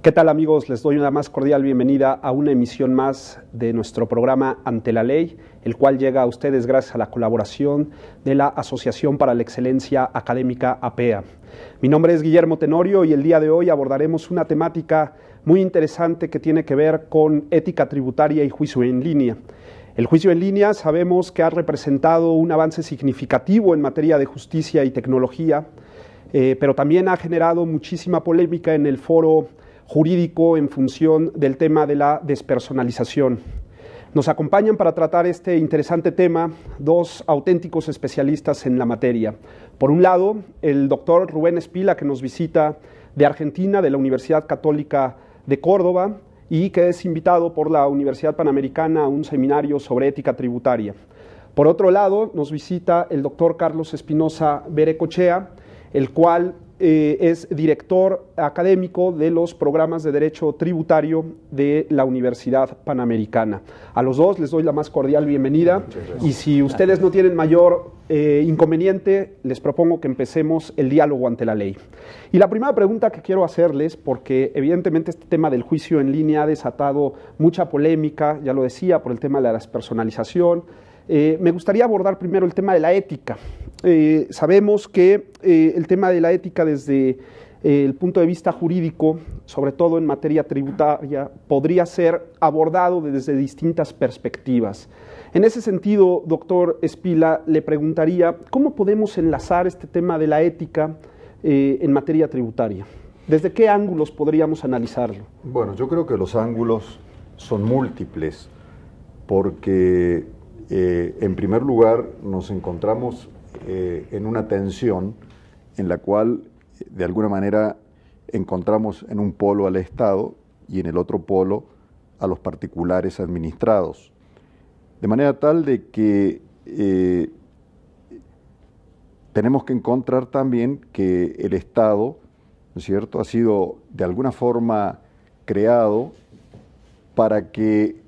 ¿Qué tal, amigos? Les doy una más cordial bienvenida a una emisión más de nuestro programa Ante la Ley, el cual llega a ustedes gracias a la colaboración de la Asociación para la Excelencia Académica APEA. Mi nombre es Guillermo Tenorio y el día de hoy abordaremos una temática muy interesante que tiene que ver con ética tributaria y juicio en línea. El juicio en línea sabemos que ha representado un avance significativo en materia de justicia y tecnología, pero también ha generado muchísima polémica en el foro jurídico en función del tema de la despersonalización. Nos acompañan para tratar este interesante tema dos auténticos especialistas en la materia. Por un lado, el doctor Rubén Espila, que nos visita de Argentina, de la Universidad Católica de Córdoba, y que es invitado por la Universidad Panamericana a un seminario sobre ética tributaria. Por otro lado, nos visita el doctor Carlos Espinosa Berecochea, el cual es director académico de los programas de Derecho Tributario de la Universidad Panamericana. A los dos les doy la más cordial bienvenida y si ustedes no tienen mayor inconveniente, les propongo que empecemos el diálogo ante la ley. Y la primera pregunta que quiero hacerles, porque evidentemente este tema del juicio en línea ha desatado mucha polémica, ya lo decía, por el tema de la despersonalización. Me gustaría abordar primero el tema de la ética. Sabemos que el tema de la ética desde el punto de vista jurídico, sobre todo en materia tributaria, podría ser abordado desde distintas perspectivas. En ese sentido, doctor Espila, le preguntaría, ¿cómo podemos enlazar este tema de la ética en materia tributaria? ¿Desde qué ángulos podríamos analizarlo? Bueno, yo creo que los ángulos son múltiples, porque en primer lugar nos encontramos en una tensión en la cual de alguna manera encontramos en un polo al Estado y en el otro polo a los particulares administrados. De manera tal de que tenemos que encontrar también que el Estado, ¿no es cierto?, ha sido de alguna forma creado para que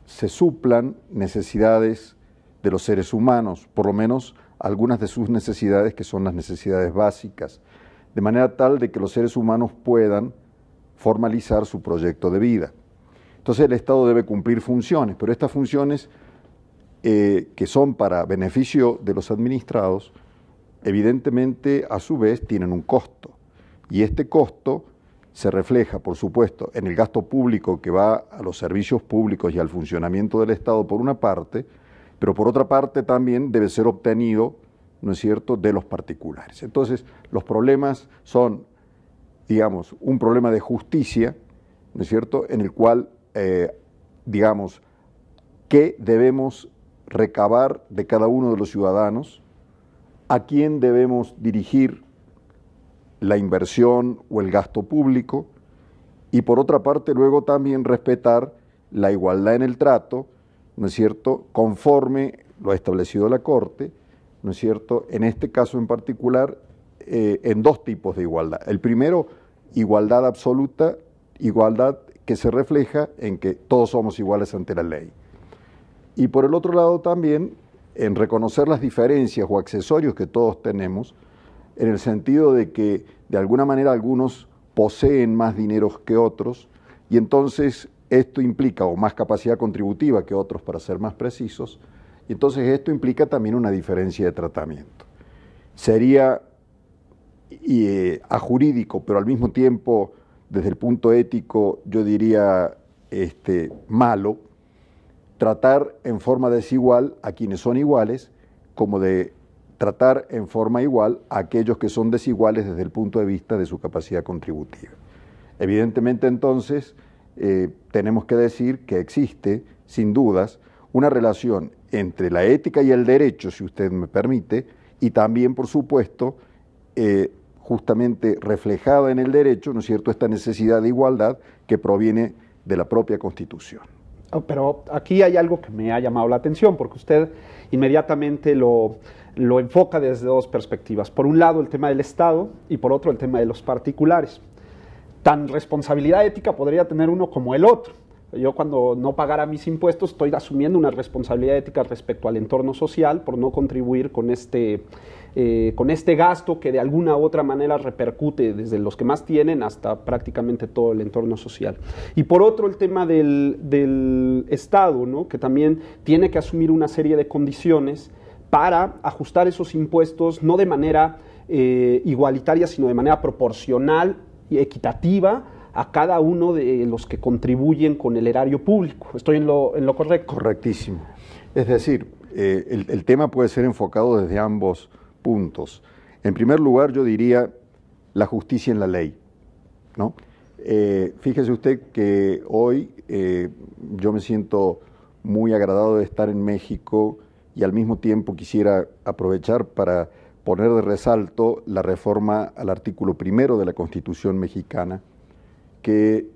se suplan necesidades de los seres humanos, por lo menos algunas de sus necesidades que son las necesidades básicas, de manera tal de que los seres humanos puedan formalizar su proyecto de vida. Entonces el Estado debe cumplir funciones, pero estas funciones que son para beneficio de los administrados, evidentemente a su vez tienen un costo, y este costo se refleja, por supuesto, en el gasto público que va a los servicios públicos y al funcionamiento del Estado por una parte, pero por otra parte también debe ser obtenido, ¿no es cierto?, de los particulares. Entonces, los problemas son, digamos, un problema de justicia, ¿no es cierto?, en el cual, digamos, ¿qué debemos recabar de cada uno de los ciudadanos? ¿A quién debemos dirigir la inversión o el gasto público? Y por otra parte, luego también respetar la igualdad en el trato, ¿no es cierto?, conforme lo ha establecido la Corte, ¿no es cierto?, en este caso en particular, en dos tipos de igualdad. El primero, igualdad absoluta, igualdad que se refleja en que todos somos iguales ante la ley. Y por el otro lado también, en reconocer las diferencias o accesorios que todos tenemos, en el sentido de que de alguna manera algunos poseen más dinero que otros, y entonces esto implica, o más capacidad contributiva que otros para ser más precisos, y entonces esto implica también una diferencia de tratamiento. Sería ajurídico, pero al mismo tiempo, desde el punto ético, yo diría malo, tratar en forma desigual a quienes son iguales, como de tratar en forma igual a aquellos que son desiguales desde el punto de vista de su capacidad contributiva. Evidentemente, entonces, tenemos que decir que existe, sin dudas, una relación entre la ética y el derecho, si usted me permite, y también, por supuesto, justamente reflejada en el derecho, ¿no es cierto?, esta necesidad de igualdad que proviene de la propia Constitución. Pero aquí hay algo que me ha llamado la atención, porque usted inmediatamente lo enfoca desde dos perspectivas. Por un lado, el tema del Estado, y por otro, el tema de los particulares. Tan responsabilidad ética podría tener uno como el otro, Yo cuando no pagara mis impuestos estoy asumiendo una responsabilidad ética respecto al entorno social por no contribuir con este gasto que de alguna u otra manera repercute desde los que más tienen hasta prácticamente todo el entorno social. Y por otro, el tema del Estado, ¿no? Que también tiene que asumir una serie de condiciones para ajustar esos impuestos no de manera igualitaria, sino de manera proporcional y equitativa a cada uno de los que contribuyen con el erario público. ¿Estoy en lo correcto? Correctísimo. Es decir, el tema puede ser enfocado desde ambos puntos. En primer lugar, yo diría la justicia en la ley, ¿no? Fíjese usted que hoy yo me siento muy agradado de estar en México y al mismo tiempo quisiera aprovechar para poner de resalto la reforma al artículo 1 de la Constitución mexicana, que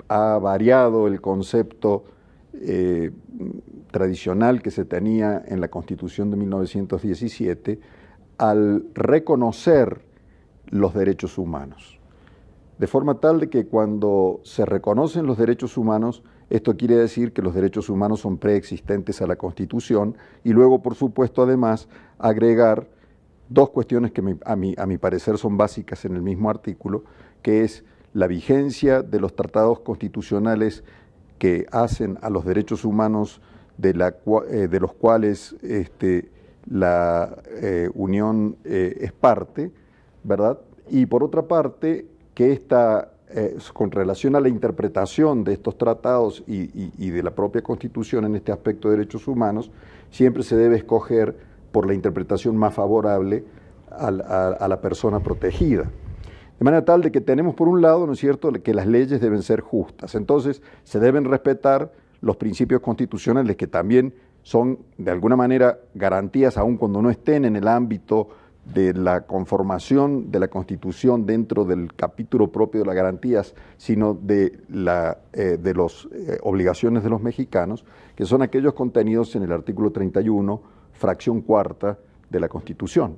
ha variado el concepto tradicional que se tenía en la Constitución de 1917 al reconocer los derechos humanos. De forma tal de que cuando se reconocen los derechos humanos, esto quiere decir que los derechos humanos son preexistentes a la Constitución y luego, por supuesto, además, agregar dos cuestiones que a mi parecer son básicas en el mismo artículo, que es la vigencia de los tratados constitucionales que hacen a los derechos humanos de los cuales la Unión es parte, ¿verdad? Y por otra parte, que con relación a la interpretación de estos tratados y de la propia Constitución en este aspecto de derechos humanos, siempre se debe escoger por la interpretación más favorable a la persona protegida. De manera tal de que tenemos por un lado, ¿no es cierto?, que las leyes deben ser justas. Entonces, se deben respetar los principios constitucionales que también son, de alguna manera, garantías, aun cuando no estén en el ámbito de la conformación de la Constitución dentro del capítulo propio de las garantías, sino de las obligaciones de los mexicanos, que son aquellos contenidos en el artículo 31, fracción cuarta de la Constitución.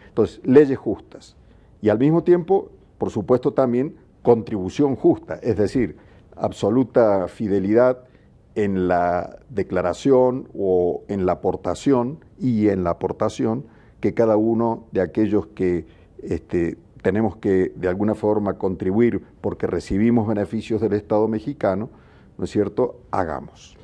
Entonces, leyes justas. Y al mismo tiempo, por supuesto, también contribución justa, es decir, absoluta fidelidad en la declaración o en la aportación que cada uno de aquellos que tenemos que de alguna forma contribuir porque recibimos beneficios del Estado mexicano, ¿no es cierto?, hagamos.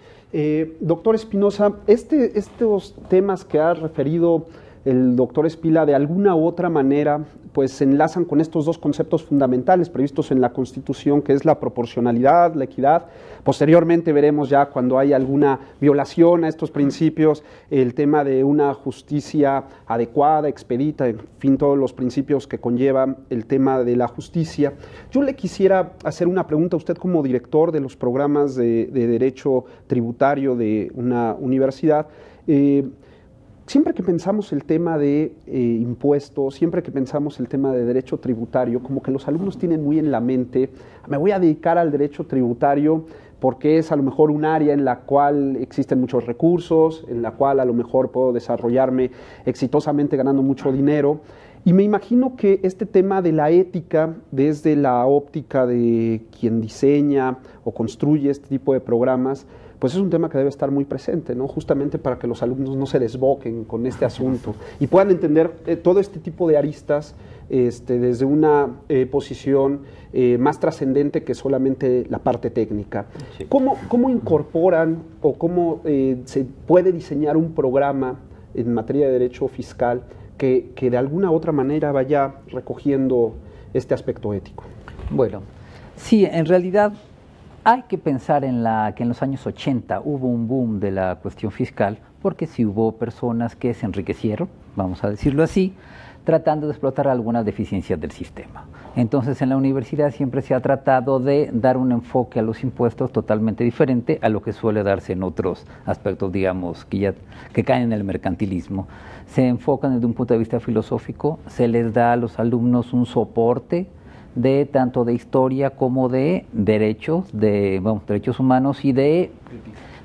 Doctor Espinosa, estos temas que ha referido el doctor Espila de alguna u otra manera pues se enlazan con estos dos conceptos fundamentales previstos en la Constitución, que es la proporcionalidad, la equidad. Posteriormente veremos ya cuando hay alguna violación a estos principios, el tema de una justicia adecuada, expedita, en fin, todos los principios que conlleva el tema de la justicia. Yo le quisiera hacer una pregunta a usted como director de los programas de Derecho Tributario de una universidad. Siempre que pensamos el tema de impuestos, siempre que pensamos el tema de derecho tributario, como que los alumnos tienen muy en la mente, me voy a dedicar al derecho tributario porque es a lo mejor un área en la cual existen muchos recursos, en la cual a lo mejor puedo desarrollarme exitosamente ganando mucho dinero. Y me imagino que este tema de la ética, desde la óptica de quien diseña o construye este tipo de programas, pues es un tema que debe estar muy presente, ¿no? Justamente para que los alumnos no se desboquen con este asunto y puedan entender todo este tipo de aristas desde una posición más trascendente que solamente la parte técnica. Sí. ¿Cómo incorporan o cómo se puede diseñar un programa en materia de derecho fiscal que de alguna u otra manera vaya recogiendo este aspecto ético? Bueno, sí, en realidad hay que pensar que en los años 80 hubo un boom de la cuestión fiscal, porque sí hubo personas que se enriquecieron, vamos a decirlo así, tratando de explotar algunas deficiencias del sistema. Entonces, en la universidad siempre se ha tratado de dar un enfoque a los impuestos totalmente diferente a lo que suele darse en otros aspectos, digamos, que caen en el mercantilismo. Se enfocan desde un punto de vista filosófico, se les da a los alumnos un soporte de tanto de historia como de derechos, derechos humanos y de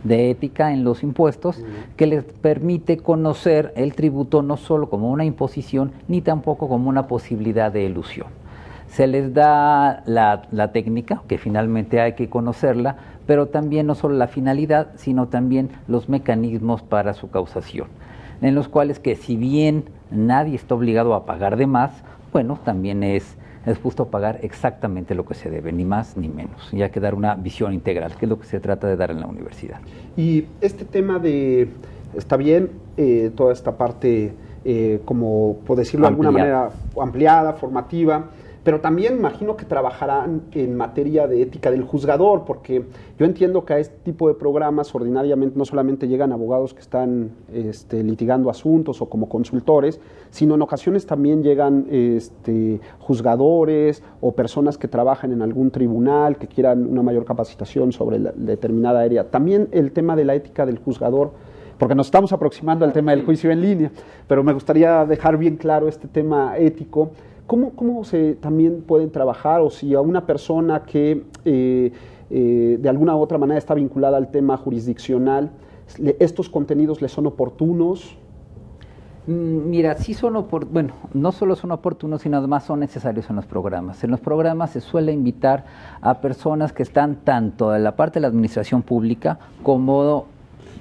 ética en los impuestos, que les permite conocer el tributo no solo como una imposición, ni tampoco como una posibilidad de elusión. Se les da la técnica, que finalmente hay que conocerla, pero también no solo la finalidad, sino también los mecanismos para su causación, en los cuales que si bien nadie está obligado a pagar de más, bueno, también es justo pagar exactamente lo que se debe, ni más ni menos, y hay que dar una visión integral, que es lo que se trata de dar en la universidad. Y este tema de, está bien, toda esta parte, como por decirlo de alguna manera, ampliada, formativa, pero también imagino que trabajarán en materia de ética del juzgador, porque yo entiendo que a este tipo de programas ordinariamente no solamente llegan abogados que están litigando asuntos o como consultores, sino en ocasiones también llegan juzgadores o personas que trabajan en algún tribunal, que quieran una mayor capacitación sobre la determinada área. También el tema de la ética del juzgador, porque nos estamos aproximando al tema del juicio en línea, pero me gustaría dejar bien claro este tema ético. ¿Cómo se también pueden trabajar, o si a una persona que de alguna u otra manera está vinculada al tema jurisdiccional, estos contenidos le son oportunos? Mira, sí son bueno, no solo son oportunos, sino además son necesarios en los programas. En los programas se suele invitar a personas que están tanto en la parte de la administración pública como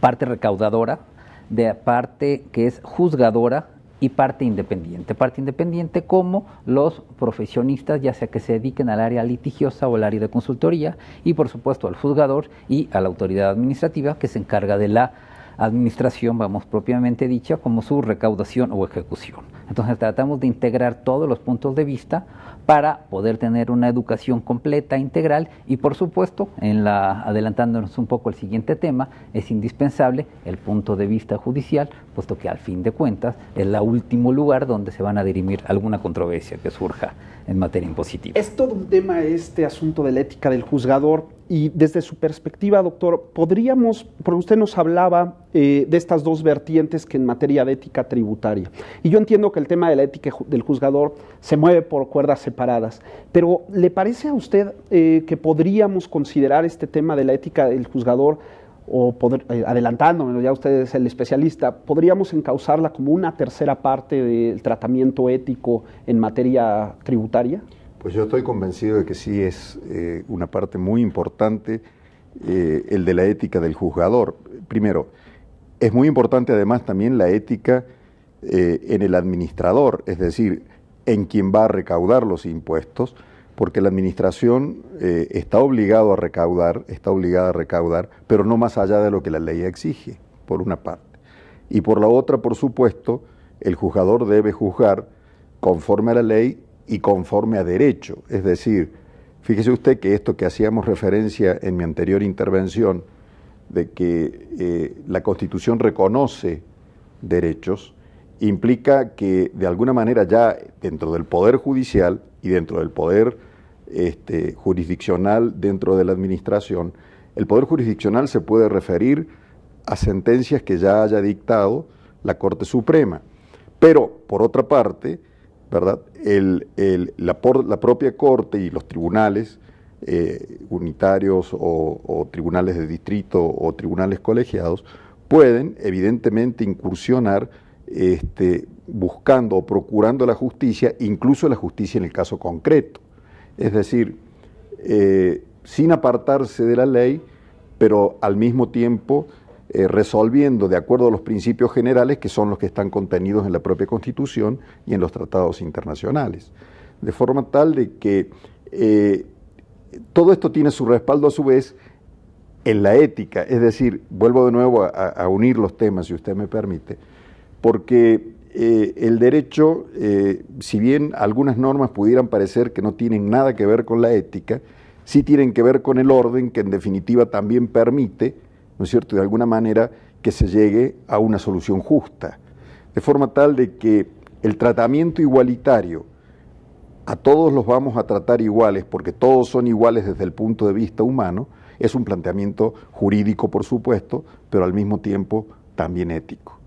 parte recaudadora, de parte que es juzgadora, y parte independiente como los profesionistas, ya sea que se dediquen al área litigiosa o al área de consultoría, y por supuesto al juzgador y a la autoridad administrativa que se encarga de la administración, propiamente dicha, como su recaudación o ejecución. Entonces tratamos de integrar todos los puntos de vista para poder tener una educación completa, integral, y por supuesto, adelantándonos un poco al siguiente tema, es indispensable el punto de vista judicial, puesto que al fin de cuentas es el último lugar donde se van a dirimir alguna controversia que surja en materia impositiva. Es todo un tema este asunto de la ética del juzgador, y desde su perspectiva, doctor, podríamos, porque usted nos hablaba de estas dos vertientes que en materia de ética tributaria, y yo entiendo que el tema de la ética del juzgador se mueve por cuerdas separadas, pero ¿le parece a usted que podríamos considerar este tema de la ética del juzgador, o adelantándome, ya usted es el especialista, podríamos encauzarla como una tercera parte del tratamiento ético en materia tributaria? Pues yo estoy convencido de que sí es una parte muy importante el de la ética del juzgador. Primero, es muy importante además también la ética en el administrador, es decir, en quien va a recaudar los impuestos, porque la administración está obligada a recaudar, pero no más allá de lo que la ley exige, por una parte. Y por la otra, por supuesto, el juzgador debe juzgar conforme a la ley y conforme a derecho. Es decir, fíjese usted que esto que hacíamos referencia en mi anterior intervención, de que la Constitución reconoce derechos, implica que de alguna manera ya dentro del Poder Judicial y dentro del Poder jurisdiccional, dentro de la administración, el Poder Jurisdiccional se puede referir a sentencias que ya haya dictado la Corte Suprema. Pero, por otra parte, ¿verdad? La propia Corte y los tribunales unitarios o tribunales de distrito o tribunales colegiados pueden evidentemente incursionar buscando o procurando la justicia, incluso la justicia en el caso concreto. Es decir, sin apartarse de la ley, pero al mismo tiempo resolviendo de acuerdo a los principios generales que son los que están contenidos en la propia Constitución y en los tratados internacionales. De forma tal de que todo esto tiene su respaldo a su vez en la ética, es decir, vuelvo de nuevo a unir los temas, si usted me permite, porque el derecho, si bien algunas normas pudieran parecer que no tienen nada que ver con la ética, sí tienen que ver con el orden que en definitiva también permite, ¿no es cierto?, de alguna manera que se llegue a una solución justa, de forma tal de que el tratamiento igualitario, a todos los vamos a tratar iguales porque todos son iguales desde el punto de vista humano, es un planteamiento jurídico, por supuesto, pero al mismo tiempo también ético.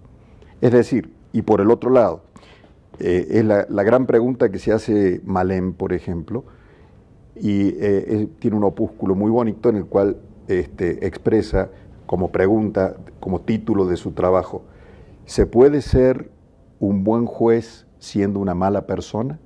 Es decir, y por el otro lado, es la gran pregunta que se hace Malem, por ejemplo, y tiene un opúsculo muy bonito en el cual expresa como pregunta, como título de su trabajo, ¿se puede ser un buen juez siendo una mala persona?